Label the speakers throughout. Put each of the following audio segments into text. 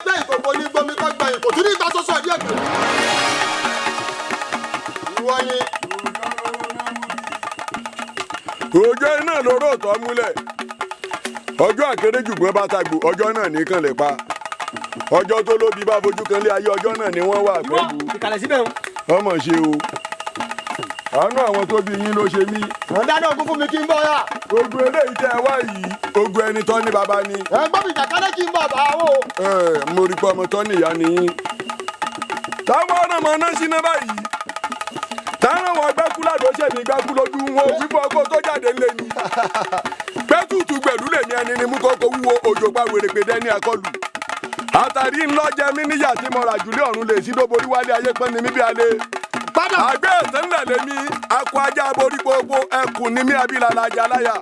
Speaker 1: bẹ́ẹ̀ ìkòkò ní gbomi kọ́ gba ìkò tún ní ìgbà sọ́sọ́ ọdí ẹ̀gbẹ́. ìwọ ni.
Speaker 2: ọjọ́ iná lóró tó múlẹ̀ ọjọ́ àkéréjù gbọ́n bá tagbo ọjọ́ náà nìkan lè pa ọjọ́ tó lóbi bá fojú kan lé ayé ọjọ́ náà ni wọ́n wà pẹ̀lú.
Speaker 3: ìkàlẹ̀ síbẹ̀ o.
Speaker 2: ọmọ ṣe o àánú àwọn tó bí yín ló ṣe mí.
Speaker 1: wọ́n dáná ogún fún mi kí n bọ̀ ya.
Speaker 2: ogun eléyìí tẹ́ ẹ wá yìí ogun ẹni tọ́ ní baba ni.
Speaker 1: ẹ gbọ́ mi jàkálẹ̀ kí n bọ̀ bá o.
Speaker 2: mo rí pé ọmọ tọ́ níyà nìyí. táwọn ọ̀nà mọ̀ náà síná báyìí táwọn wọn gbẹ́kú ládùú ṣèmi gbẹ́kú lójú wọn wípé ọkọ tó jáde ńlẹ̀ ni. gbẹ́tùtù gbẹ̀lú lèmi ẹni ni mú kókó wúwo òjò pa wèrèpè dẹ́ni akọlù. àtàrí ńlọ́jẹ́ mi níyà tí mo rà jùlé ọ̀run lè sí dóborí wálé ayé pọ́n ni mí bí alẹ́. àgbẹ̀ ìsẹ́ńlẹ̀ lèmi akọ ajá borí gbogbo ẹkùn ni mí abilala ajá láyà.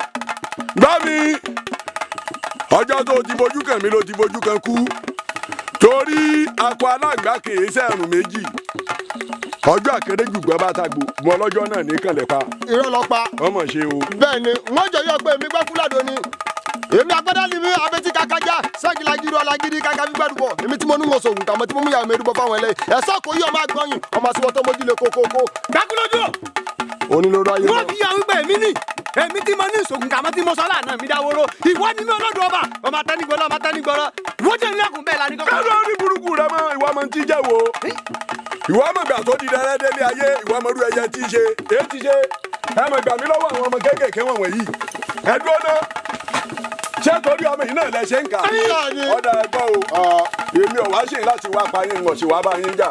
Speaker 2: gbọ́ mi ọjọ́ tó ti bojú kàn mí ló ti bojú kan kú torí akọ aláǹgbá kìí sẹ́rùn méjì ọjọ́ àkéréjù gbọ́ bá tagbo mọ ọlọ́jọ́ náà ní kànlẹ̀ pa.
Speaker 1: irọ́ lọ pa.
Speaker 2: ọmọ ṣe o.
Speaker 1: bẹ́ẹ̀ ni wọ́n jọ yọ pé èmi gbẹ́ fúlàdó ni èmi agbádá ni mi abẹ́tí kakaja ságilagiri ọ̀làgídí kaka gbígbẹ́dùbọ̀ èmi tí mo ní wọn sògùn kàmọ́ tí mo mú yàrá mẹ́rùbọ̀ fáwọn ẹlẹ́yìn ẹ̀sọ́ kò yí ọmọ agbọ́yìn ọmọ àsìwọ́tọ́ mójúlé kókókó.
Speaker 3: dákúlójú.
Speaker 1: onílòrò ayé
Speaker 3: wọ́n fi àwọn ìgbà èmi ní èmi tí mo ní ìṣògùn kàmọ́ tí mo sọ láàánú mi dáwóró ìwọ ni mi olódò ọba ọmọ atẹnigbọrọ ìwọ jẹ́ nílẹ̀kùn bẹ́ẹ̀ la ní kọ́kọ́.
Speaker 2: kẹ́lẹ́ orí burúkú rẹ mọ ìwà ọmọ tí jẹ́ wo ìwà ọmọ gbà tó di dẹrẹ́ délé ayé ìwà ọmọdún ẹyẹ tí ṣe èyí ti ṣe ẹ mọ̀ gbà mí lọ́wọ́ àwọn ọmọ kéékèèké wọ̀nyí ẹ dúró náà ṣé torí ọmọ yìí náà lẹ ṣe ń kà ọ̀dà ẹgbọ́ o èmi ò wá ṣe láti wá pa yín mọ̀ sí wá bá yín jà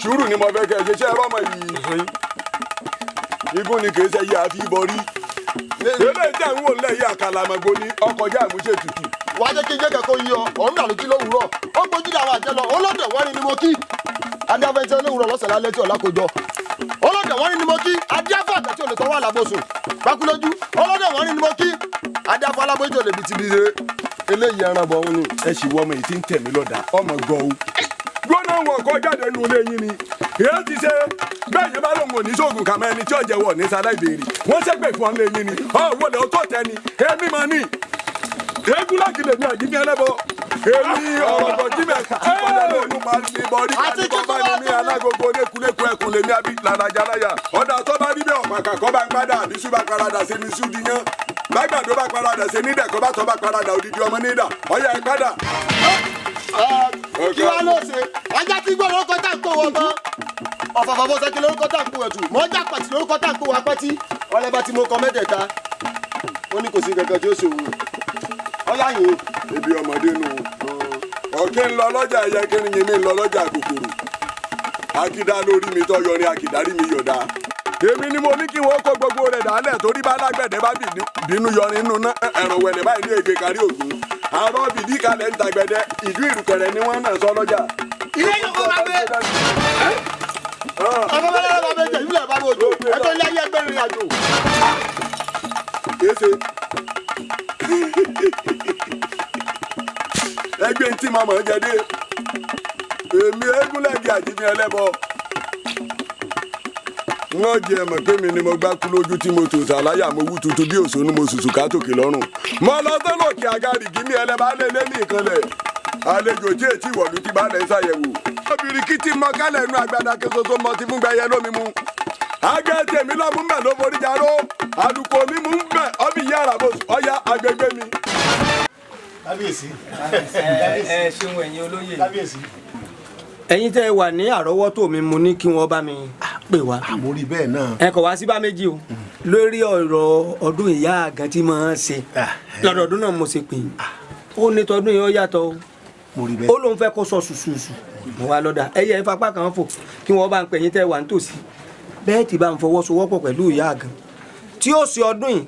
Speaker 2: sùúrù ni mo fẹ́ kẹ́ ẹ ṣe ṣé ẹ rọ́mọ yìí igun ni kì í ṣe yí àfi bọrí eléyìí tẹ̀ ń wò lẹ́yìn àkàlàmọ̀gbò ní ọkọjá àmúṣe tutù.
Speaker 1: wàá jẹ́ kí n jẹ́ kẹ́kọ̀ọ́ yí ọ ọ̀hún náà ló kí lówùúrọ̀ ó gbójú àwọn àjẹ lọ olódò wọ́n ní mo kí adéafẹ́jẹ́ lówùúrọ̀ lọ́sẹ̀ lálẹ́ tí ọ̀la kò jọ olódò wọ́n ní mo kí adéafẹ́ àgbẹ̀ tí ò lè tọ́wọ́ àlàbòsùn pákúlójú olódò wọ́n ní mo kí adéafẹ́ alábòjì ò lè bìtìbìtì eléyìí ẹran bọ̀ òun ni.
Speaker 2: ẹ sì wọ ọmọ yìí tí ń tẹ̀mí lọ́dà ọmọ gan o. gbọ́dọ̀ wọn kọ́ jáde nínú ilé yín ni èyí ti ṣe bẹ́ẹ̀ yẹn bá lóun ò ní sóògùn kàmá ẹni tí ọ̀jẹ̀ wọ̀ ní sára ìbéèrè wọ́n ṣẹ́gbẹ̀ fún ọ lé yín ni ọ̀wọ́ lè tó tẹ́ ni èmi máa ní egúnláàkì lèmi àjíní ẹlẹ́bọ èmi ọ̀rọ̀bọ̀ jímẹ̀ tí kò lẹ́nu òun máa ní bọ́ọ̀rí káni kọ́ bá ní mí alágogo lékuléku ẹkùn lèmi àbí làlàjàláyà ọ̀dà tó bá rí bẹ́ẹ̀ ọ̀pàkà kọ́ bá ń padà àbí sú bá paradà sí ní súdìyàn gbàgbàdo bá paradà sí nídẹ̀ kọ́ bá tọ́ bá paradà òdìdí ọmọ nídà ọ̀yà ẹ̀ padà.
Speaker 1: kí wàá lọ ṣe ajá tí gbọ́ lórúkọ tá à ń kó wọn gan ọ̀fàfà bó ṣe kí lórúkọ tá à ń kó ẹ̀tù mọ́jà pàtì lórúkọ tá à ń kó wa pẹ́tí ọlẹ́bà tí mo kọ mẹ́tẹ̀ẹ̀ta ó ní kò sí kankan tí ó ṣòwò ọyá yìí.
Speaker 2: ibi ọmọdé nù ọ̀kẹ́ ń lọ lọ́jà ẹ̀yẹ kẹrin yìí mi ń lọ lọ́jà kòkòrò akídá lórí mi tọ́ yọrin akídárí mi yọ̀dá èmi ni mo ní kí wọ́n kó gbogbo rẹ̀ dálẹ̀ torí bá lágbẹ̀dẹ bá bínú yọrin nínú ẹ̀rọ wẹ̀lẹ̀ báyìí ní ègbè kárí ògùn àrọ́ bìdí kalẹ̀ ń tagbẹ̀dẹ ìlú ìrùkẹ̀rẹ̀ ni wọ́n náà sọ lọ́jà.
Speaker 3: ilé yóò kó wa gbé.
Speaker 1: ọmọ bẹ́ẹ̀ lọ́wọ́ bẹ́ẹ̀ jẹ́ ìlú ẹ̀ bá bọ̀ jò ẹ̀tọ́ ilé ayé ẹgbẹ́ rìn àjò.
Speaker 2: kése ẹgbẹ́ ntí màmá ń jẹ dé èmi egúnlẹ̀gì àjíní ẹlẹ́bọ wọ́n jẹ mọ̀ pé mi ni mo gbá kú lójú tí mo tò sàláyà mo wú tutù bí òṣònú mo sùsù ká tòkè lọ́rùn mo lọ sọ́lọ́ọ̀kì agárìgì ní ẹlẹ́bàá lé ní ìkànlẹ̀ àlejò tí ètí ìwọ̀lú ti bá lẹ́ ṣàyẹ̀wò obìnrin kí ti mọ kálẹ̀ inú agbada késoso mọ ti fún gbẹyẹ lómi mu agẹ́ tèmi lọ́mú mbẹ̀ ló forí jaró àdùkò mi mú mbẹ̀ ọbì yàrá bó ọya agbègbè mi.
Speaker 1: kábíyèsí.
Speaker 3: ẹ ṣeun ẹ̀yin olóyè.
Speaker 1: kábíyèsí.
Speaker 3: ẹ̀yin tẹ́ ẹ wà ní àrọ́wọ́tò mi mo ní kí wọ́n bá mi pè wá.
Speaker 1: àmórí bẹ́ẹ̀ náà.
Speaker 3: ẹ kọ̀ wá sí bá méjì o lórí ọ̀rọ̀ ọdún ìyá àgàn tí mo ń ṣe lọ́dọọdún náà mo ṣe pè é ó ní tọdún yìí ó yàtọ̀ o ó lóun fẹ́ kó sọ ṣùṣùṣù mo wá lọ́dà ẹ̀yẹ ìfapá kan fò kí wọ́n bá ń pè yín tẹ́ wà nítòsí bẹ́ẹ̀ tí bá ń fọwọ́sowọ́pọ̀ pẹ̀lú ìyá àgàn tí ó ṣe ọdún yìí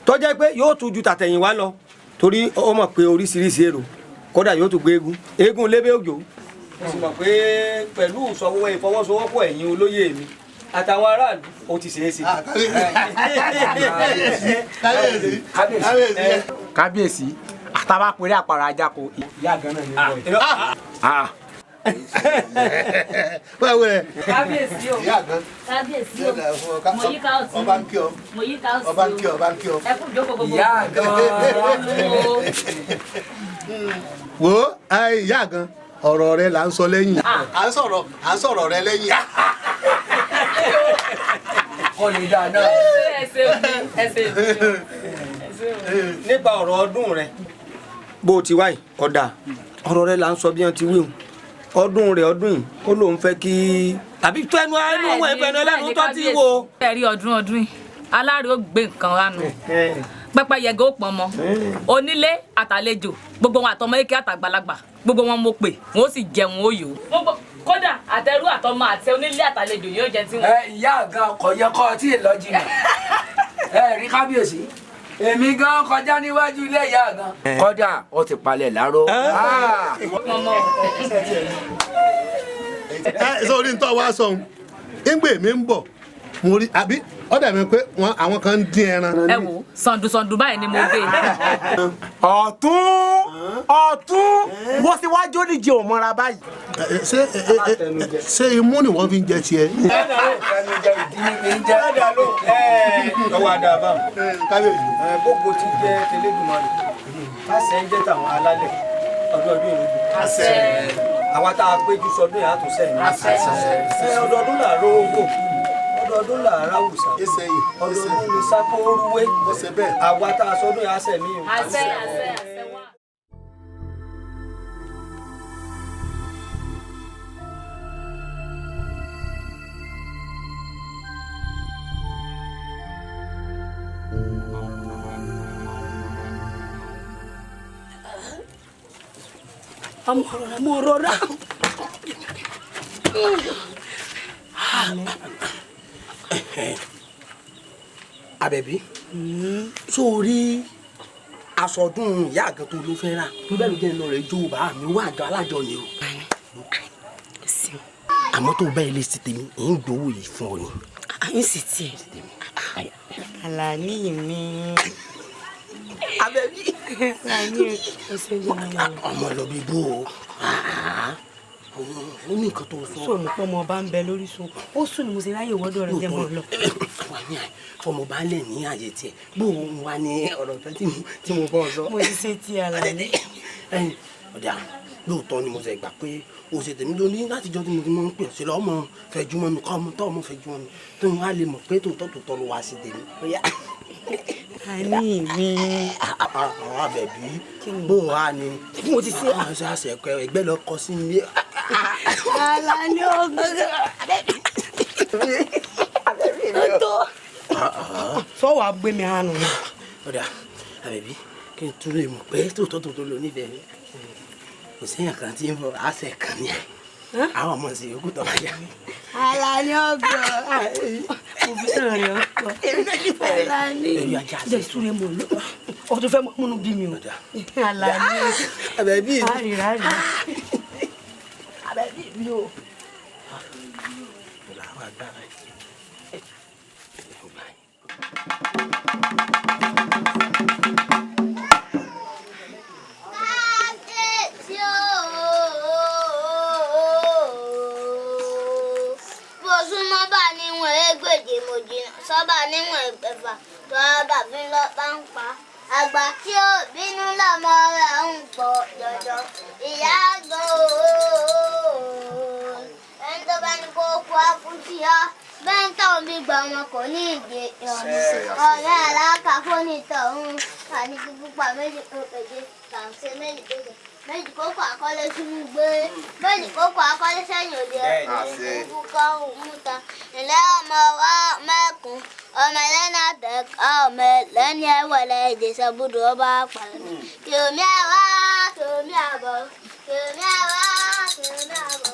Speaker 3: tó jẹ́ pé yóò tún ju tàtẹ̀yìn wá lọ torí ó mọ̀ pé oríṣiríṣi èrò kódà yóò tún gbé eégún lébé òjò mo sì mọ̀ pé pẹ̀lú ìfọwọ́sowọ́pọ̀ ẹ̀yin olóyè mi àtàwọn aráàlú ó ti ṣeé ṣe.
Speaker 4: kábíyèsí àtàwọn apèrè àpàrà ajáko ìyá àgàn náà ní bọ́ọ̀.
Speaker 1: báwo ẹ.
Speaker 5: kábíyèsí o kábíyèsí o mo yí ká ọtí
Speaker 1: ọba ń kí ọ
Speaker 5: mo yí ká ọtí
Speaker 1: ọba ń kí ọ ọba ń kí ọ.
Speaker 5: ẹ kú jókòó gbogbo.
Speaker 3: ìyá àgàn
Speaker 6: wo ìyá gan ọ̀rọ̀ rẹ là ń sọ lẹ́yìn. à ń sọ̀rọ̀ rẹ lẹ́yìn.
Speaker 3: kọ́ lè dáadáa. nípa ọ̀rọ̀ ọdún rẹ bó o ti wáyé ọ̀dà ọ̀rọ̀ rẹ là ń sọ bí wọ́n ti wí ọdún rẹ ọdún yìí ó lóun fẹ́ kí àbí fẹnu ẹnu wọn ìfẹnu ẹlẹ́nu tó ti wò.
Speaker 7: ẹ rí ọdún yìí aláàrẹ ó gbé nǹkan ránu pẹpẹ yẹgẹ ó pọn mọ onílé àtàlejò gbogbo wọn àtọmọ eke àtàgbàlagbà gbogbo wọn mo pè wọn ó sì jẹun ó yò. kódà àtẹrú àtọmọ àti onílé àtàlejò yóò jẹ tí wọn.
Speaker 3: ìyá àga ọkọ yẹ kọ tí ì lọ jìnnà rí kábíyèsí èmi gan kọjá níwájú ilé ìyá gan. kódà ó ti palẹ̀ láró.
Speaker 6: sórí ń tọ́ wá sọ̀hún ńgbè mi ń bọ̀ mo rí àbí ọ̀dà mi pé àwọn kan ń dín ẹran.
Speaker 7: ẹ wo sàndùsàndù báyìí ni mo dé.
Speaker 4: ọ̀tún mo sì wá jódìjì ò mọ́ra báyìí.
Speaker 6: ṣé imú ni wọ́n fi ń jẹ tiẹ̀.
Speaker 3: lọ́wọ́ àdàbà gbogbo ti jẹ́ tẹlẹ́dùmarè àṣẹ ń jẹ́ tàwọn alálẹ̀ ọdọọdún ìlú àwọn tá a péjú sọdún yàtọ̀ tó sẹ́yìn ọdọọdún làárọ̀ owó ọdọọdún làárọ̀ àwùsà ọdọọdún ní sákóorúwé àwa tá a sọdún yà sẹ̀ mí.
Speaker 7: àṣẹ wà.
Speaker 8: mo rọra.
Speaker 4: Àbẹ̀bí sórí aṣọdún ìyá àgàn tó ló fẹ́ rà bíbẹ́ ló jẹ́ iná rẹ̀ jó bá mi wá àjọ alájọ ni o. àmọ́ tó bẹ́ẹ̀ lè ṣe tèmi ń gbowó yìí fún ọ ni.
Speaker 8: àyìn sì tiẹ̀ Àlàní mi.
Speaker 4: Àbẹ̀bí.
Speaker 8: Àlàní ẹsẹ̀ jẹ́ mi lọ.
Speaker 4: ọmọ lọ bí bó o ó ní nǹkan tó sọ.
Speaker 8: sọ mo pọ́ ọmọ ọba ń bẹ lórí sun ó sùn ni mo ṣe ráyè wọ́dọ̀ rẹ̀ jẹ́ mọ́ lọ.
Speaker 4: fọmọ bá lẹ̀ ní àyè tiẹ̀ bó o wà ní ọ̀rọ̀ tó tí mo bọ́ ọ sọ.
Speaker 8: mo ti ṣe ti Àlàní.
Speaker 4: ọ̀dà lóòótọ́ ni mo ṣe gbà pé o ṣe tèmi lóní látijọ́ tí mo ti máa ń pè ọ́ sí lọ́ ọmọ fẹjúmọ́ mi kọ́ ọmọ tó ọmọ fẹjúmọ́ mi tó ń wá lè mọ̀ pé tòótọ́ ló wá sí tèmi.
Speaker 8: Àní mi.
Speaker 4: Àbẹ̀bí bó o wá ni.
Speaker 8: mo ti ṣe.
Speaker 4: àwọn ṣe ẹgbẹ́ lọ kọ sí mi.
Speaker 8: Àlàní ọgbọ́n. Àbẹ̀bí ọ̀tọ̀. sọ́wọ́ àgbẹ̀ mi hànú.
Speaker 4: ọ̀dà Àbẹ̀bí kí n tún lè mọ̀ pé tòótọ́ ló nífẹ̀ẹ́ mi kò séèyàn kan tí ń bọ̀ àṣẹ kan ní ẹ̀ àwọn ọmọ sì yòókù tó máa yá.
Speaker 8: Àlàní ọgbọ́n. mo fi sọ̀rọ̀ rẹ̀ ọ̀pọ̀. Àlàní jẹ́ ìsúre mọ̀ lọ. ọtún fẹ́ múnú bí mi o. Àlàní
Speaker 4: Àbẹ̀bí
Speaker 8: rárá.
Speaker 4: Àbẹ̀bí mi o.
Speaker 9: sọ́ba níwọ̀n ẹ̀fà tó dàbí lọ́pá ń pa àgbà tí ó bínú lọ́mọ rẹ̀ ń pọ̀ jọjọ ìyá àgbà ẹni tó bá ní kó kó àkútì ọ́ bẹ́ẹ̀ táwọn bí gbà wọn kò ní ìdè ọ̀rẹ́ àlákà kó ní tọ̀hún àní púpà méjì kó pèjì tàǹsẹ̀ méjì péjì méjì kókó àkọlé sínú gbé méjì kókó àkọlé sẹ́yìn òde ẹ̀kọ́ kúkọ́ òmùta ilé ọmọ wa mẹ́kùn ọmọ ẹlẹ́ni àtẹ̀ká ọmọ ẹlẹ́ni ẹ̀wọ̀lẹ̀ ìjẹsẹ̀ gbọdọ̀ ọba pàlẹ́ kìrìmí àwa kìrìmí àbọ̀ kìrìmí àwa kìrìmí àbọ̀.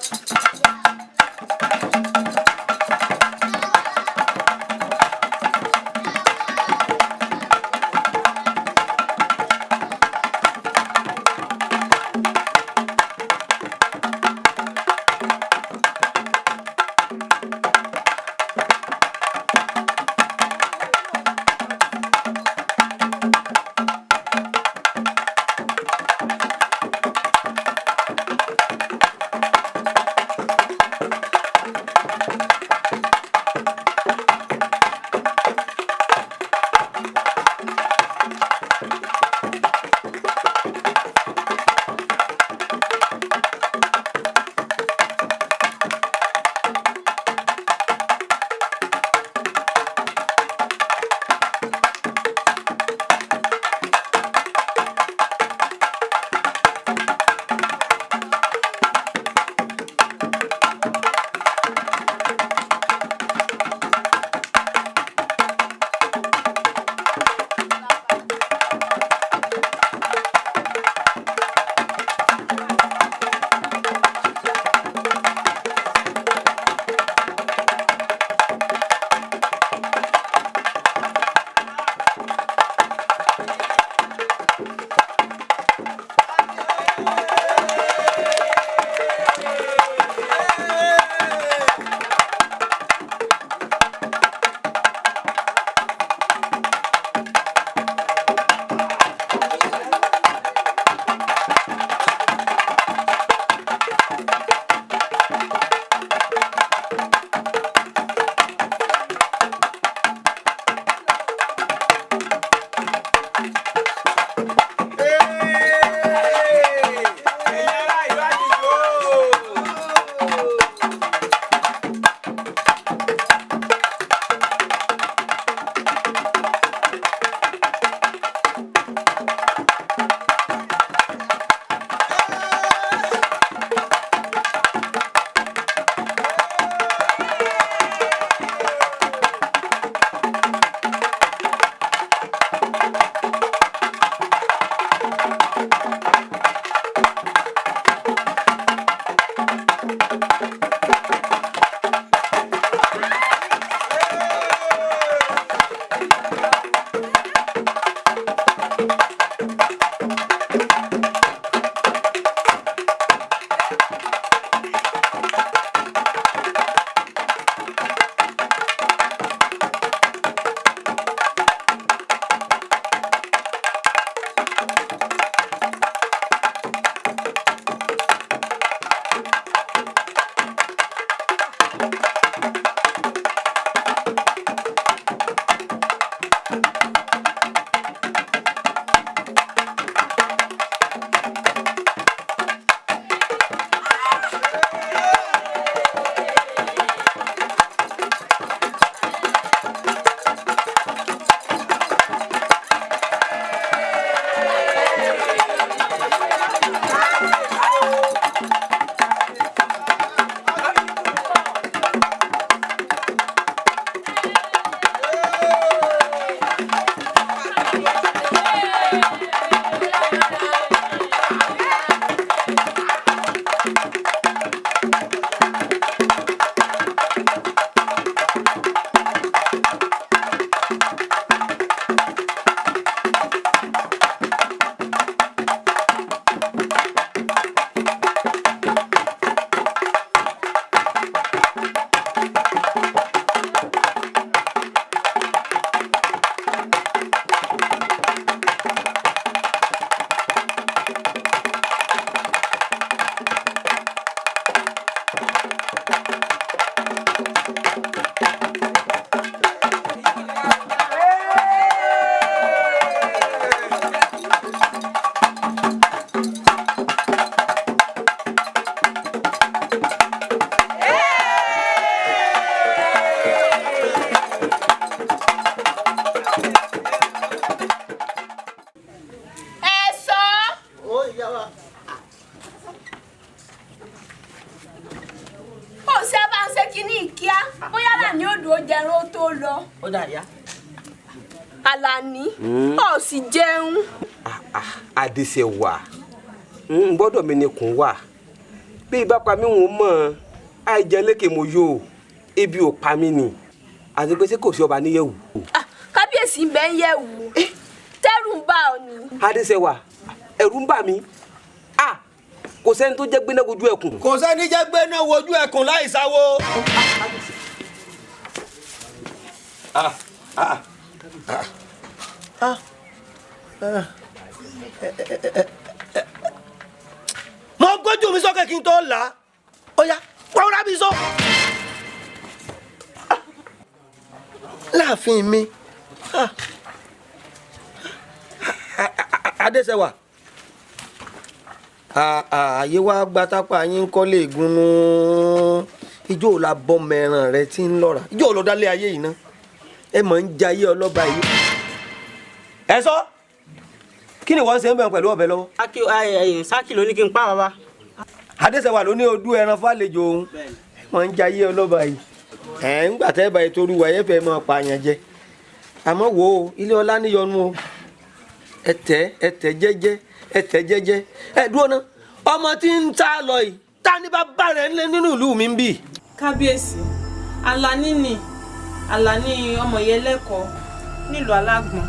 Speaker 8: bóyá Àlàní ò dúró jẹun ó tó lọ.
Speaker 4: Ó dà yá.
Speaker 8: Àlàní ó sì jẹun.
Speaker 10: Adéṣẹwà gbọ́dọ̀ mi ni kùn wà bí ibà pa mí wọn mọ̀ àìjẹ lékè mo yó ebi ò pa mí ni àti pé ṣé kò sí ọba níyẹ̀wò.
Speaker 8: Kábíyèsí ń bẹ ń yẹ̀wò tẹ́rù ń bà ọ́ ni.
Speaker 10: Adéṣẹwà ẹ̀rù ń bà mí kò sẹ́ni tó jẹ́ gbéná wojú ẹkùn.
Speaker 3: kò sẹ́ni jẹ́ gbéná wojú ẹkùn láì sáwó. mo gbójú mi sókè kí n tó là á ó yá pọ́nrá mi sọ. láàfin mi Adéṣẹwà ààyè wa gba tápá yín kọ́lé ìgúnnú ijó la bọ́ mẹ́ràn rẹ tí ń lọ́ra ijó lọ dálé ayé yìí ná ẹ mọ̀ ń jayé ọlọ́ba yìí. ẹ sọ kí ni wọ́n ṣe ń bẹ̀rù pẹ̀lú ọ̀bẹ lọ́wọ́.
Speaker 4: Sákì ló ní kí n pa bàbá.
Speaker 3: Adéṣẹwà ló ní odú ẹran fàlejò òun ẹ mọ̀ ń jayé ọlọ́ba yìí. ń gbà tẹ́ báyìí torí wà yẹn fẹ́ mọ́ pààyàn jẹ àmọ́ wo ilé ọlá níyọnu o ẹ̀tẹ̀ jẹ́jẹ́ ẹ dúró ná ọmọ tí ń ta lọ yìí ta ni bàbá rẹ̀ ńlẹ̀ nínú ìlú mi ń bì.
Speaker 11: Kábíyèsí Àlàní ni Àlàní ọmọ Ìyẹlẹ́kọ̀ọ́ nílùú Alágbọ̀n.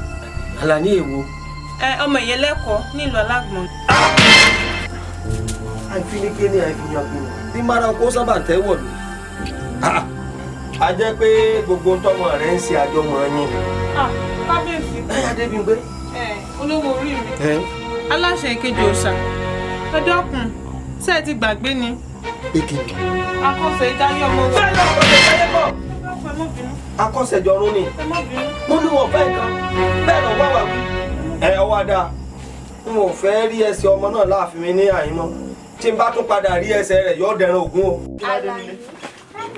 Speaker 3: Àlàní èwo.
Speaker 11: Ọmọ Ìyẹlẹ́kọ̀ọ́ nílùú Alágbọ̀n.
Speaker 3: àìfinike ni àìfihàn bí mara kó sábà tẹ́wọ̀ lù. a jẹ́ pé gbogbo tọmọ rẹ̀ ń ṣe àjọmọ̀ yín.
Speaker 11: Kábíyèsí.
Speaker 3: Adébímpé.
Speaker 11: Olówó orí mi. Aláṣẹ ìkejì òòṣà ẹ dákun ṣé ẹ ti gbàgbé ni.
Speaker 3: Èkejì.
Speaker 11: Akọ́ṣẹ́ ìdáyé ọmọ rẹ.
Speaker 3: bẹ́ẹ̀ lọ kọ́ṣẹ́ ìdáyé bọ̀. Akọ́ṣẹ́jọrún ni. mo ní wọn fẹ́ nǹkan bẹ́ẹ̀ lọ wá wà wí. ọwọ́ adá n ò fẹ́ rí ẹsẹ̀ ọmọ náà láàfin mi ní àyínmọ́ tí n bá tún padà rí ẹsẹ̀ rẹ̀ yóò dẹran ògún o.
Speaker 8: Àlàní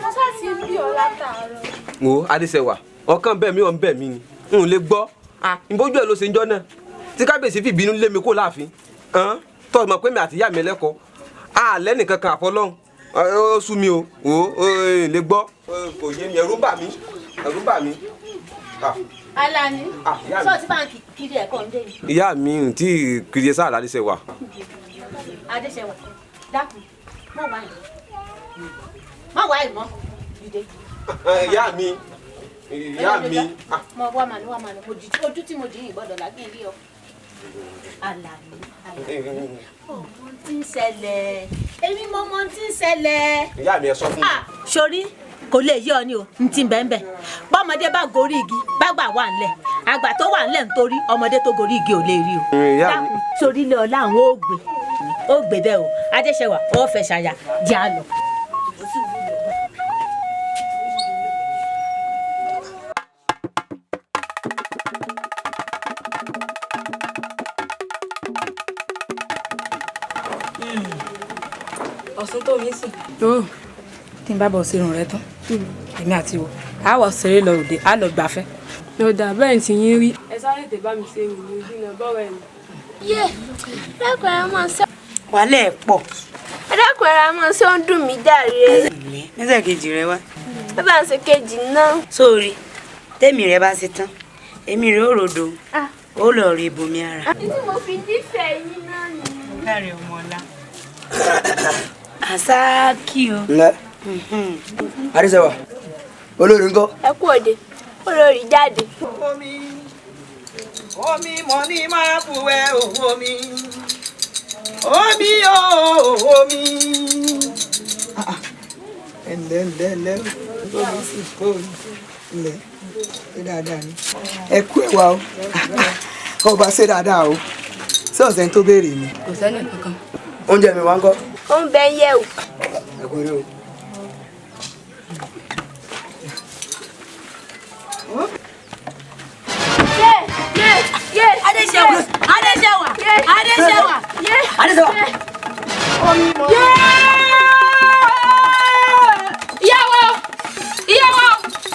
Speaker 8: mo sá ti ń bí ọ látàárọ̀.
Speaker 10: wo Adéṣẹwà ọkàn bẹ́ẹ̀ mi ò ń bẹ̀ mí ni n ò lè gbọ́ ìbójú ẹ̀ ló ṣe ń jọ́ náà tí kábíyèsí fi ìbínú lé mi kó láàfin tọ́ mọ̀ pé mi àti ìyá mi lẹ́kọ̀ọ́ àlẹ́ nìkan kan àfọlọ́hún ó sú mi o lè gbọ́ kò yé mi ẹ̀rù bà mí.
Speaker 8: Àlàní sọ ti báńkì kiri ẹ̀kọ́ ń dé yìí.
Speaker 10: ìyá mi ò tí ì kiri sáà Adéṣẹwà.
Speaker 8: Adéṣẹwà dákun má wá ìmọ̀ dìde.
Speaker 10: ìyá mi.
Speaker 8: mo wá màánù ojú tí mo dì í gbọ́dọ̀ lágbín ilé ọ. Àlàní ọmọ tí ń ṣẹlẹ̀ èmi mọ ọmọ tí ń ṣẹlẹ̀.
Speaker 10: ìyá mi ẹ sọ fún mi.
Speaker 8: sori kò lè yé ọ ni o n ti bẹ́ẹ̀ bọ́mọdé bá gorí igi bágbà wà ńlẹ̀ àgbà tó wà ńlẹ̀ nítorí ọmọdé tó gorí igi ò lè rí o. dákun sórí ilé ọlá àwọn ó gbé bẹ́ẹ̀ o Adéṣẹwà ó fẹ́ ṣàyà jẹ́ àlọ́.
Speaker 11: Ọ̀sùn tó mi sì. Tí n bá bọ̀ sí irun rẹ tán èmi àti wọ a wọ̀ ṣeré lọ òde a lọ gbafẹ́.
Speaker 12: lọ́dà bẹ́ẹ̀ tí yín rí. ẹ sáré tè bá mi ṣe ìrìn ìdílé bọ́ọ̀rọ̀ ẹ̀.
Speaker 9: yé dákun ẹ máa ṣe.
Speaker 13: wàhálà ẹ̀ pọ̀.
Speaker 9: dákun ẹ máa ṣe ó ń dùn mí jàre.
Speaker 13: nígbà kejì rẹ wá.
Speaker 9: ẹ bá ń ṣe kejì náà.
Speaker 13: sórí tèmi rẹ bá ṣe tán èmi rẹ ó ròdo ó lọ rí ibùmí ara.
Speaker 9: tí mo fi nífẹ̀ẹ́ yín náà ni.
Speaker 13: láàrin ọmọ ọlá. àṣàkì o.
Speaker 3: ǹlẹ́ Adéṣẹwà olórí ńkọ́.
Speaker 9: ẹ kú òde olórí jáde.
Speaker 14: omi mọ ní máa buwẹ́ omi omi omi.
Speaker 15: ẹ̀lẹ́ omi sì kó ilẹ̀ ṣe dáadáa ni ẹ kú ẹ̀wà o ọba ṣe dáadáa o ṣé ọ̀sẹ̀ tó béèrè mi.
Speaker 11: kò sẹ́ni kankan.
Speaker 3: oúnjẹ mi wá ń kọ́.
Speaker 9: ó ń bẹ yẹ o.
Speaker 3: ẹ kú eré o.
Speaker 8: Adéṣẹwà Adéṣẹwà Adéṣẹwà
Speaker 3: Adéṣẹwà.
Speaker 11: ìyàwó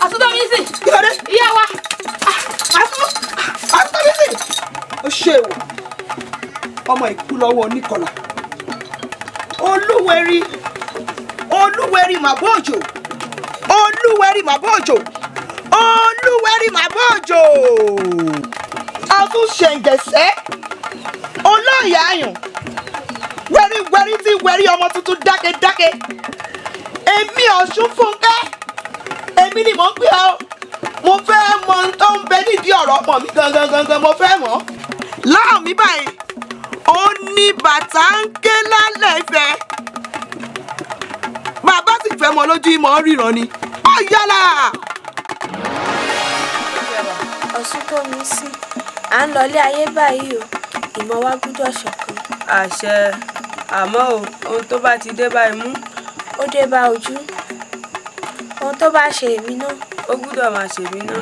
Speaker 11: àtúntòmísì ìyàwó
Speaker 15: àtúntòmísì. ó ṣe o ọmọ ìkú lọ́wọ́ Oníkọlà olúwẹ̀rí màbọ́jò
Speaker 14: olúwẹ̀rí màbọ́jò olúwẹ̀rí màbọ́jò àtúnṣẹ̀ǹgẹ̀sẹ̀ olóyè àyàn wẹ́ríwẹ́rí tí wẹ́rí ọmọ tuntun dákẹ́dákẹ́ èmi ọ̀ṣun fúnkẹ́ èmi ni mò ń pè ọ́ mo fẹ́ mọ ohun tó ń bẹ nídìí ọ̀rọ̀ ọmọ mi gangan mo fẹ́ mọ̀ láàmú mi báyìí ó ní bàtà ń ké lálẹ́ ìfẹ́ bàbá sì fẹ́ mọ lójú ìmọ̀ ríran ni ó yálà.
Speaker 12: ọ̀sùn tó mi sí à ń lọlé ayé báyìí o ìmọ̀ wa gbúdọ̀ ṣọ̀kan. àṣẹ àmọ́ o ohun tó bá ti dé báyìí mú. ó dé bá ojú ohun tó bá ṣe èmi náà ó gbúdọ̀ máa ṣe èmi náà.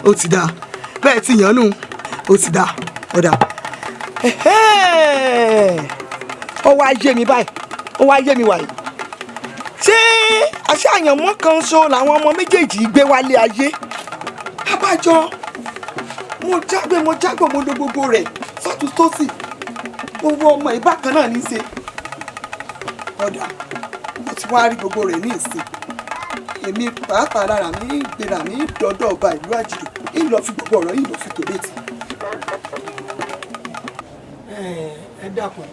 Speaker 15: ó ti dáa bẹ́ẹ̀ ti yàn nù ó ti dáa ọ̀dà ó wá yé mi báyìí ó wá yé mi wáyé ṣé àṣàyàn mọ́ kan ṣo làwọn ọmọ méjèèjì gbé wálé ayé abájọ mo jágbe mo lo gbogbo rẹ̀ sọ́tún sósì gbogbo ọmọ ìbákan náà ní í ṣe ọ̀dà mo ti wá rí gbogbo rẹ̀ ní ìsìn èmi pàápàá lára mi gbéra mi dọ́dọ̀ ọba ìlú àjìdò yìí lọ fi gbogbo ọ̀rọ̀ yìí lọ fi tó létí.
Speaker 3: ẹ dákun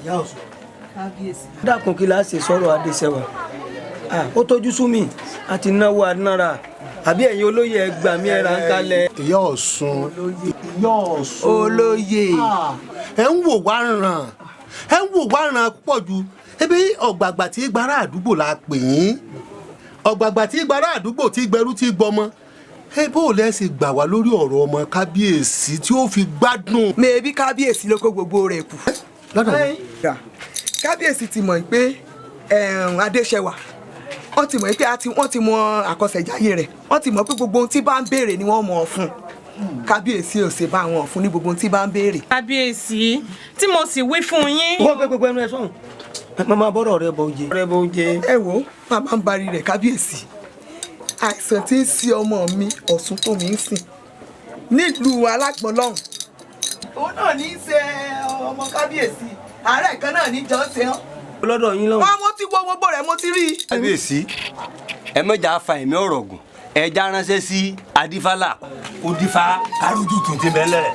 Speaker 3: ìyá ọ̀sùn kábíyèsí. dákun kí la ṣe sọ̀rọ̀ adéṣẹ́wà ó tójú sú mi àti náwó anára àbí ẹ̀yin olóyè ẹ gbà mí ẹ̀rà ń kalẹ̀.
Speaker 6: ìyá ọ̀sùn ìyá ọ̀sùn
Speaker 3: olóyè
Speaker 6: ẹ ń wò wá ràn ẹ ń wò wá ràn pọ̀ ju ebi ọ̀gbàgbà tí gbàrà àdúgbò la pè yín ọ̀gbàgbà tí gbàrà àdúgbò tí gbẹrú tí gbọmọ ẹ bó lẹ ṣe gbà wá lórí ọ̀rọ̀ ọmọ kábíyèsí tí ó fi gbádùn.
Speaker 15: mẹ́ẹ̀bí kábíyèsí ló kó gbogbo rẹ̀ kù. kábíyèsí ti mọ̀ pé adéṣẹwà wọ́n ti mọ̀ pé wọ́n ti mọ àkọsẹ̀jáyé rẹ̀ wọ́n ti mọ̀ pé gbogbo ohun tí bá ń béèrè ni wọ́n mọ̀ ọ́ fún kábíyèsí ò ṣe bá wọn fún ní gbogbo ohun tí bá ń béèrè.
Speaker 14: kábíyèsí tí mo sì wí fún yín.
Speaker 3: wọ́n gbé gbogbo ẹnu ẹ sọ̀hún màmá bọ́rọ̀ rẹ bọ̀ oje.
Speaker 15: ẹ wo màmá ń bari rẹ̀ kábíyèsí àìsàn tí ń ṣe ọmọ mi ọ̀sùn tó mi ń sìn nílùú alágbọ̀n lọ́hùn. òun náà ní í ṣe ọmọ kábíyèsí àárẹ̀ kan náà ní jọ ṣe hàn.
Speaker 3: lọ́dọ̀ yín lọ́hùn.
Speaker 15: wọ́n mo ti wo gbogbo rẹ̀ mo ti rí i.
Speaker 16: kábíyèsí ẹ mọ̀jà fa ẹ̀mí ọ̀rọ̀ gùn ẹja ránṣẹ́ sí adífálà odífá kárùjù tún ti bẹ́ẹ̀ lẹ̀.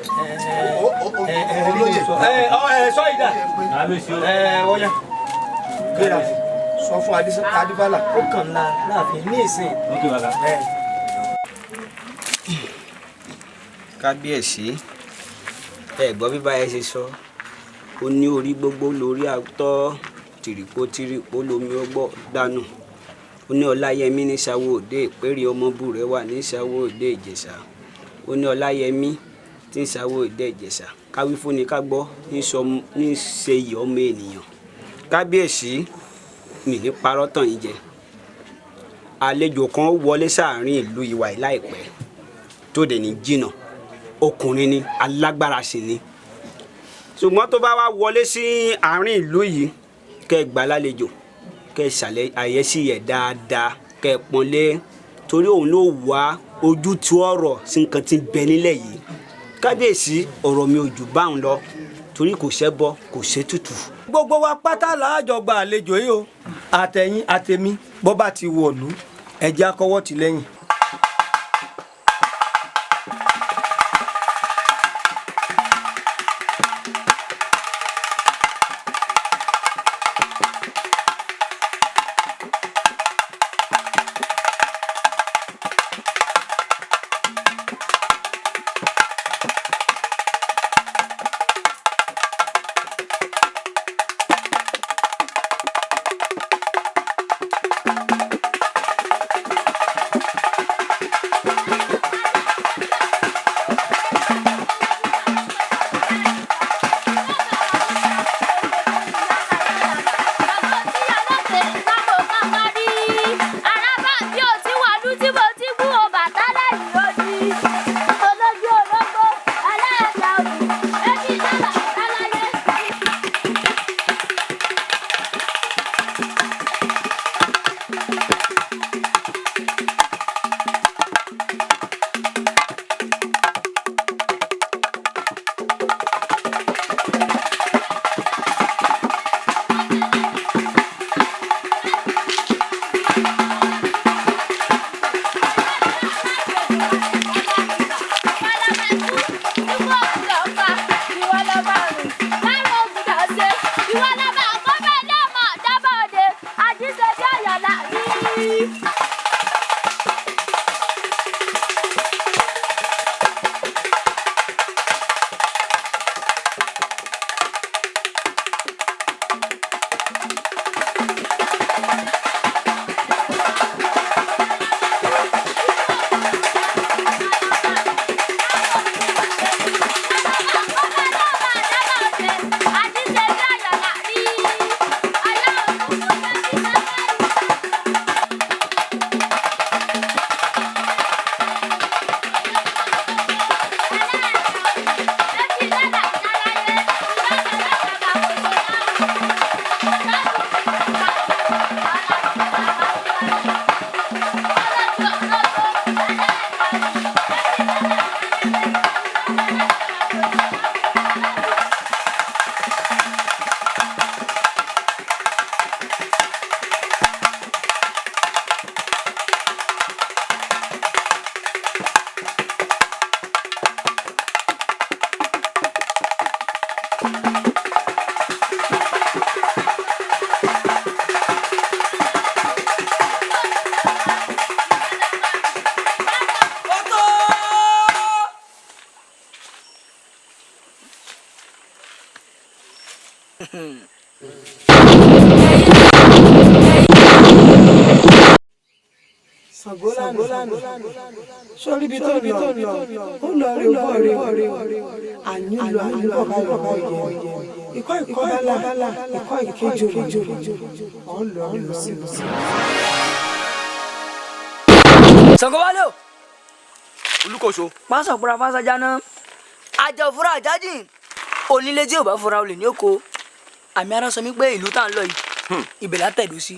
Speaker 3: sọ ìdá ọ̀yà gbéra sọ fún adífálà ó kàn láàfin ní ìsìn.
Speaker 17: kábíyèsí ẹ gbọ́ bí báyẹn ṣe sọ ó ní orí gbogbo lórí àtọ́ tìrìpó lomi ọgbọ́ dànù ó ní ọláyẹmí ní sáwó òde ìpẹ́rẹ́ ọmọbùrẹ́ wà ní sáwó òde ìjẹ̀ṣà ó ní ọláyẹmí tí ń sáwó òde ìjẹ̀ṣà káwí fún ni ká gbọ́ ní ṣe yìí ọmọ ènìyàn kábíyèsí mi ní parọ́ tàn yín jẹ àlejò kan wọlé sáàrin ìlú ìwà láìpẹ́ tó dẹ̀ ní jìnnà ọkùnrin ni alágbára sì ni ṣùgbọ́n tó bá wá wọlé sí àárín ìlú yìí kẹ́ gbà lálejò kẹ́ ṣàlẹ̀ àyẹ́sí ẹ̀ dáadáa kẹ́ pọ́nlé torí òun ló wá ojútùú ọ̀rọ̀ sí nǹkan tí ń bẹ nílẹ̀ yìí kábíyèsí ọ̀rọ̀ mi ò jù báwọn lọ torí kò ṣẹbọ kò ṣètùtù.
Speaker 3: gbogbo wa pátá làájọ gba àlejò yìí o àtẹ̀yìn àtẹ̀mí bó bá ti wọ̀lú ẹ̀jẹ̀ akọwọ́ tì lẹ́yìn.
Speaker 15: sórí ibi tó lọ ó lọ rí àyùn lọ bàbá yẹ ikọ́ bálá ikọ́ ìkejì ó lọ rí sí.
Speaker 18: Sango wálé o.
Speaker 10: Olúkòso.
Speaker 18: Pásọ̀ pura fásá jáná. Àjọ fúra àjájìn. Onílé tí ò bá fura olè ní oko. Àmì ara sọ mí pé ìlú tá à ń lọ yìí. Ibẹ̀ la tẹ̀dó sí.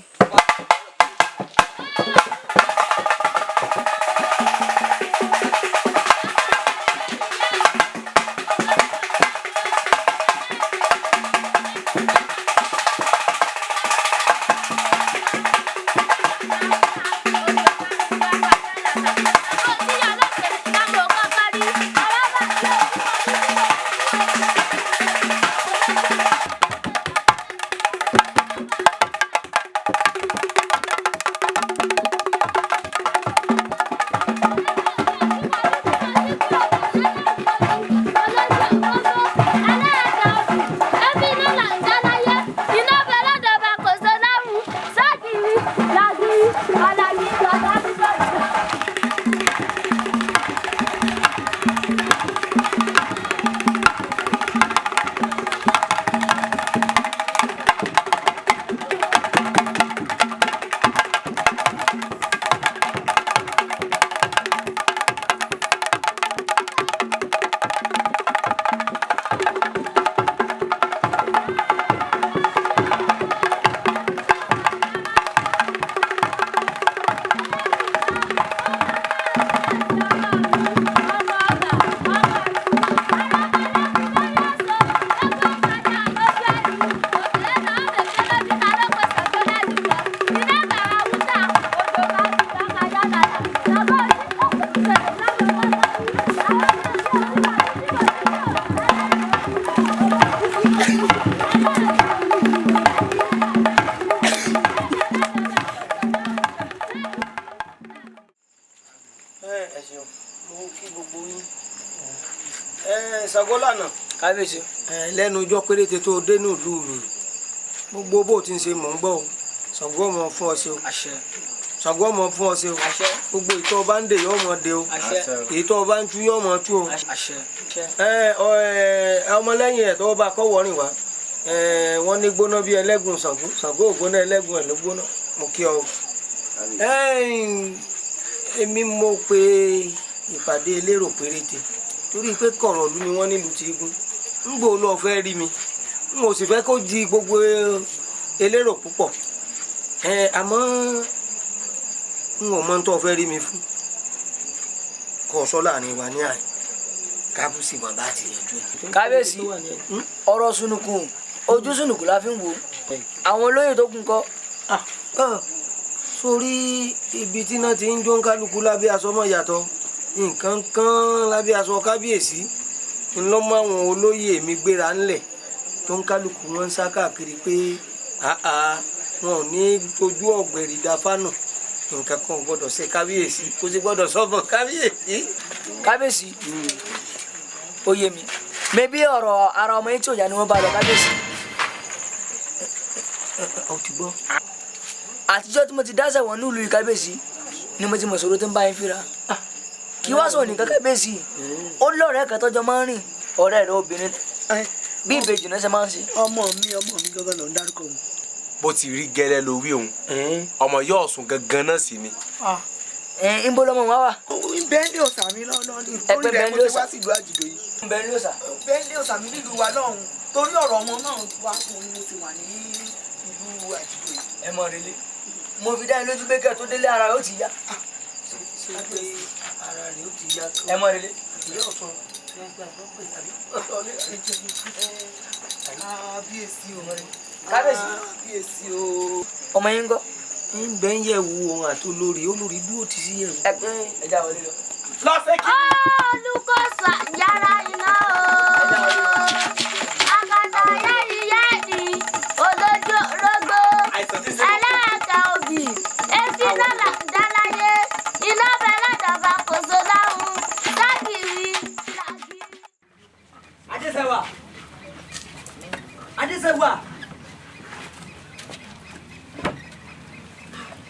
Speaker 3: Sango Lana.
Speaker 18: Kábíyèsí.
Speaker 3: Lẹ́nu ọjọ́ péréte tó dé ní ìlú mi gbogbo bó ti ń ṣe mọ̀ ń gbọ́ o Sango ọmọ fún ọ ṣe o. Sango ọmọ fún ọ ṣe o. Gbogbo ìtọ́ ọba ń dè yọ ọmọ dè o. Ìtọ́ ọba ń tú yọ ọmọ tú o. Ọmọlẹ́yìn ẹ̀ tó bá kọ́ wọ́rìn wá wọ́n ní gbóná bí ẹlẹ́gùn Sango Sango ògbóná ẹlẹ́gùn ẹ̀ ló gbóná mo kí ọ. Èmi mo pe ìpàdé elérò péréte torí pé kọ̀rọ̀ ìlú ni wọ́n nílùú ti igun ń gbò lọ fẹ́ rí mi n ò sì fẹ́ kó di gbogbo elérò púpọ̀ àmọ́ n ò mọ tó fẹ́ rí mi fún kọ́ sọ láàrin wa ní àyè kábùsì mọ̀ bá ti yanjú ẹ̀.
Speaker 18: Kábíyèsí ọ̀rọ̀ sunukun ojú sunukun la fi ń wò àwọn olóyè tó kún kọ́.
Speaker 3: Sórí ibi tí náà ti ń jó ń kálukú lábẹ́ aṣọ mọ́ yàtọ̀ nǹkan kan lábẹ́ aṣọ kábíyèsí ńlọ́mọ àwọn olóyè mi gbéra ńlẹ̀ tó ń kálukú wọn ń sá káàkiri pé wọn ò ní ojú ọ̀gbẹ̀rì dáfánà nǹkan kan gbọ́dọ̀ ṣe kábíyèsí kó sì gbọ́dọ̀ sọ́bọ̀ kábíyèsí.
Speaker 18: Kábíyèsí ó yé mi mẹbí ọ̀rọ̀ ara ọmọ yìí tí ò yá ni wọ́n bá lọ kábíyèsí.
Speaker 3: Ó ti gbọ́.
Speaker 18: Àtijọ́ tí mo ti dáṣẹ̀ wọ̀n nílùú kábíyèsí ni mo ti mọ̀ sọ̀rọ̀ tó ń bá yín fíra kí wá sọ̀rọ̀ nìkan kábíyèsí ó lọ́rẹ̀ẹ́ kan tọ́jọ́ máa ń rìn ọ̀rẹ́ rẹ̀ obìnrin bí ìbejì náà ṣe máa ń ṣe.
Speaker 15: ọmọ mi gangan ló ń dárúkọ òun.
Speaker 10: bó ti rí gẹ́lẹ́ ló wí òun ọmọ yóò sùn gangan náà sí ni.
Speaker 18: ń bó lọ́mọ wa wà.
Speaker 15: bẹ́ẹ̀ni òsà mi lọ́nà ni
Speaker 18: torí rẹ̀ mo ti wá
Speaker 15: sílùú àjùdò yìí.
Speaker 18: bẹ́ẹ̀ni òsà
Speaker 15: mi nílùú wa lọ́hùn torí ọ̀rọ̀ ọmọ náà wá fún mi mo ti wà ní ìlú àjùdò yìí.
Speaker 18: ẹ mọ̀ rẹ̀lẹ̀ mo fi dá yín lójú pé kẹ́ tó délé ara rẹ̀ ó ti yá.
Speaker 3: ṣé pé ara rẹ̀ ó ti yá tó.
Speaker 18: ẹ mọ̀ rẹ̀lẹ̀.
Speaker 3: ìyá ọ̀tún kábíyèsí o
Speaker 18: kábíyèsí
Speaker 3: o.
Speaker 18: ọmọ yín ń gọ́.
Speaker 3: ń bẹ́ ń yẹ̀ wo ohun àti olórí dúró ti sí yẹ̀wò.
Speaker 18: ẹ já wọlé lọ.
Speaker 3: lọ sí kí.
Speaker 9: olùkọ́sọ àjàrà iná o.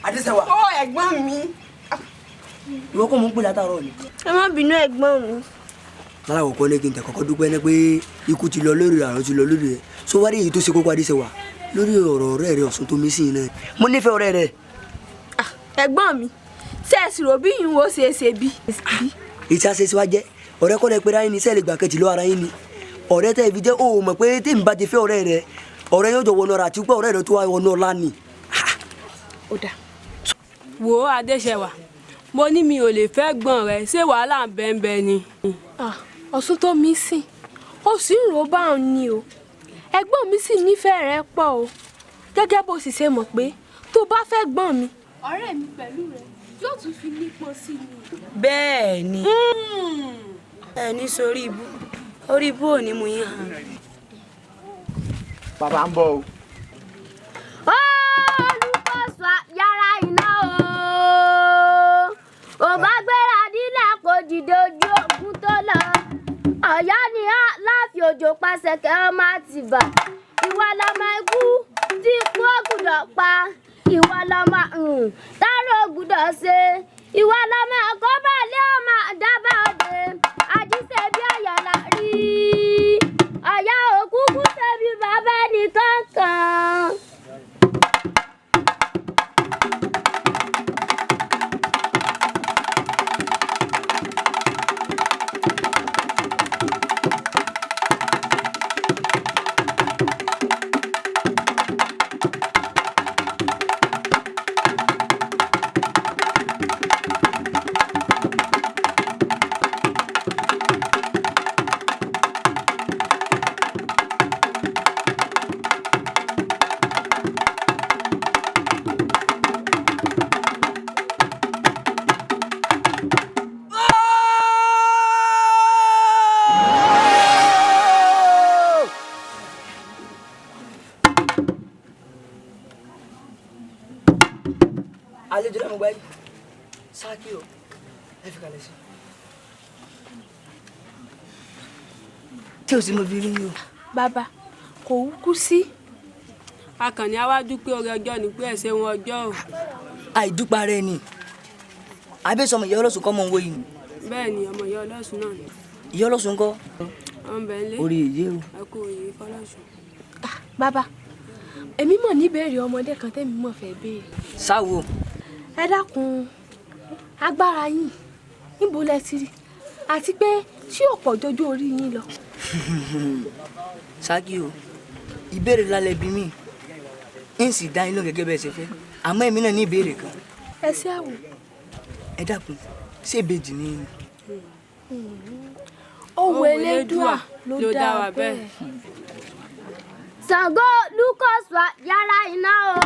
Speaker 15: Adéṣẹ́wà. Ó ẹ̀gbọ́n mi.
Speaker 18: Ìwọ kọ́ mọ̀ ń pè látàárọ̀ ni.
Speaker 12: Ẹ má bínú ẹ̀gbọ́n mi.
Speaker 18: Lára kọ̀ọ̀kan ní kí n tẹ̀ kọ́kọ́ dúpẹ́ ní pé ikú ti lọ lórí àrùn ti lọ lórí rẹ̀. Sọ wá rí èyí tó ṣe kókó Adéṣẹ́wà lórí ọ̀rọ̀ ọ̀rẹ́ rẹ̀ Ọ̀ṣun tó mí sí iná. Mo nífẹ̀ẹ́ ọ̀rẹ́ rẹ̀.
Speaker 12: Ẹ̀gbọ́n mi, ṣé ẹ sì rò bí yín wo ṣe é ṣe bí?
Speaker 18: Ìṣe àṣeṣe wa jẹ́ ọ̀rẹ́ kọ́ lẹ pé ráyìn ní sẹ́ẹ̀lì gbà kejì ló ara yín ni. Ọ̀rẹ́ tẹ́ ibi jẹ́ o mọ̀ pé tèmi bá ti fẹ́ ọ̀rẹ́ rẹ̀ ọ̀rẹ́ yóò jọ wọnú ọ̀rọ̀ àti pé ọ̀rẹ́ rẹ̀ tó wá wọnú ọ̀la ni.
Speaker 12: Ó dà.
Speaker 19: Wo Adéṣẹ́wà, mo ní mi ò lè fẹ́ gbọ́n rẹ̀ ṣé wàhálà ń bẹ́ẹ̀ ni.
Speaker 12: Ọ̀ṣun tó mí sìn ó sì ń rò bá òun ni o. Ẹ̀gbọ́n mi sì nífẹ̀ẹ́ rẹ̀ pọ̀ o. Gẹ́gẹ́ bó sì ṣe mọ̀ pé tó bá fẹ́ gbọ́n mi, ọ̀rẹ́ mi pẹ̀lú rẹ̀ yóò tún fi nípọn sí mi.
Speaker 13: Bẹ́ẹ̀ ni ẹ ní sórí ibú orí ibú ò ní mú yín hàn.
Speaker 5: Bàbá ń bọ̀ o.
Speaker 9: Olùkọ́sọ yàrá iná o. Ò bá gbéra nílẹ̀ kò dìde ojú ogun tó lọ. Ọ̀yọ́ ni á láfi òjò pàṣẹkẹ́ ọmọ àtìbà. Ìwà lọmọ ikú tí ikú ògùdọ̀ pa. Ìwà lọmọ táró ògùdọ̀ ṣe. Ìwà lọmọ ẹ̀kọ́ balẹ̀ ọmọ àdábà òde. Àjíṣe bí Ọ̀yọ́ la rí. Ọ̀yọ́ òkúkú ṣe bí bàbá ẹnì kankan.
Speaker 18: Àlejò lẹ́nu gbáyé sáàkì o ẹ fi kalẹ̀ sí. Tí o sì mo fi rí yín o.
Speaker 12: Bàbá kò wúkú sí.
Speaker 19: Akànnì àwa dúpẹ́ orí ọjọ́ ni pé ẹ̀ṣẹ̀ wọn ọjọ́ o.
Speaker 18: Àìdúpẹ́ ara ẹni àbẹ́sọmọ ìyá ọlọ́sùn kọ́ mọ̀ ń wó yìí.
Speaker 19: Bẹ́ẹ̀ ni ọmọ ìyá ọlọ́sùn náà ni.
Speaker 18: Ìyá ọlọ́sùn kọ́.
Speaker 19: Ọ̀nbẹ̀lẹ̀.
Speaker 18: Orí èyí o.
Speaker 19: Ẹ kú òye fọlọ́sùn.
Speaker 12: Bàbá èmi mọ̀ níbèrè ọmọdé kan tẹ́mi mọ̀ fẹ́ béèrè.
Speaker 18: Sáwo.
Speaker 12: Ẹ dákun agbára yín níbo lẹ ti rí àti pé ṣé ọ̀pọ̀ jọjọ́ orí yín lọ.
Speaker 18: Sáàkì o ìbéèrè lálẹ́ bí mi ń sì dá yín lọ gẹ́gẹ́ bẹ́ẹ̀ ṣe fẹ́ àmọ́ èmi náà ní ìbéèrè kan.
Speaker 12: Ẹ ṣé àwò.
Speaker 18: Ẹ dákun ṣé ìbejì ni yín.
Speaker 12: Owó Elédùà ló dá wa bẹ́ẹ̀.
Speaker 9: Sango Olùkọ́sọ yàrá iná o.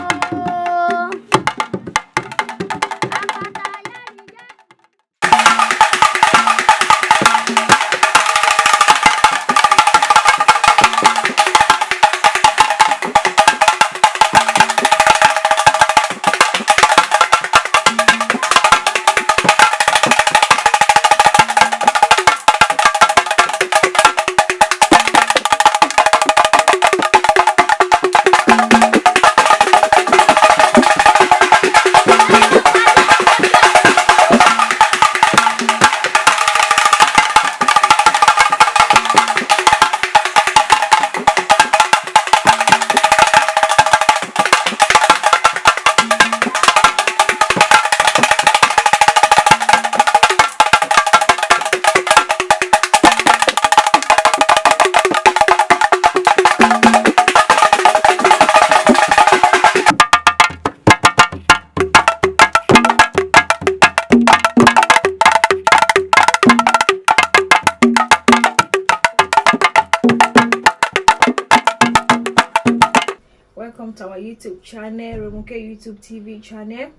Speaker 20: Welcome to our YouTube channel, Romuke YouTube TV channel.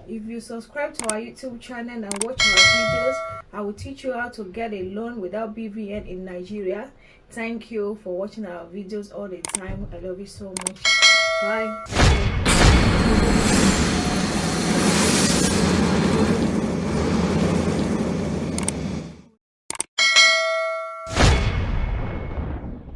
Speaker 20: If you subscribe to our YouTube channel and watch our videos, I will teach you how to get a loan without BVN in Nigeria. Thank you for watching our videos all the time. I love you so much. Bye.